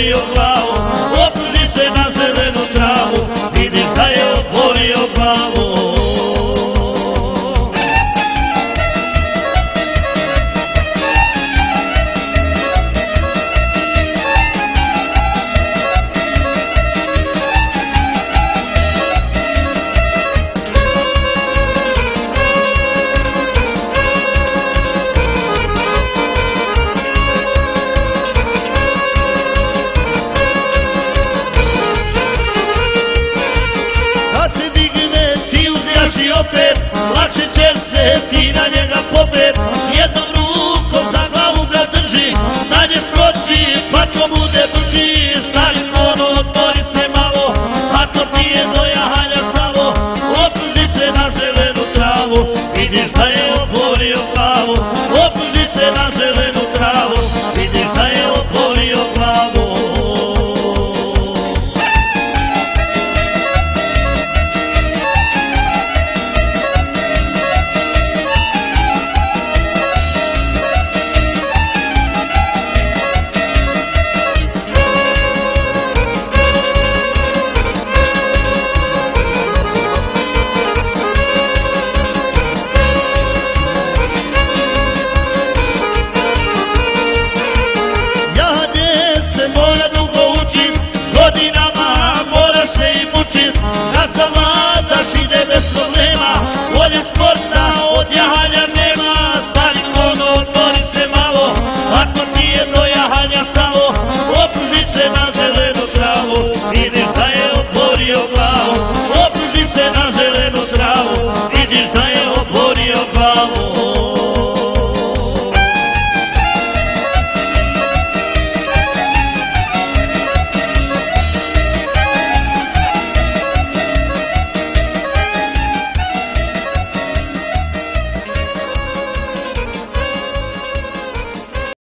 otvorio glavu, opruži se na zelenu travu, vidiš da je otvorio glavu. Opet, lakše ćeš se ti na njega popet, jednom rukom za glavu ga drži, na nje skoči, pa ko bude brži, stari ono, otvori se malo, ako ti je do jahanja stalo, opruži se na zelenu travu, vidiš da je otvorio glavu, opruži se na zelenu travu, vidiš da je otvorio glavu. Opruži se na zelenu travu, vidiš da je otvorio glavu.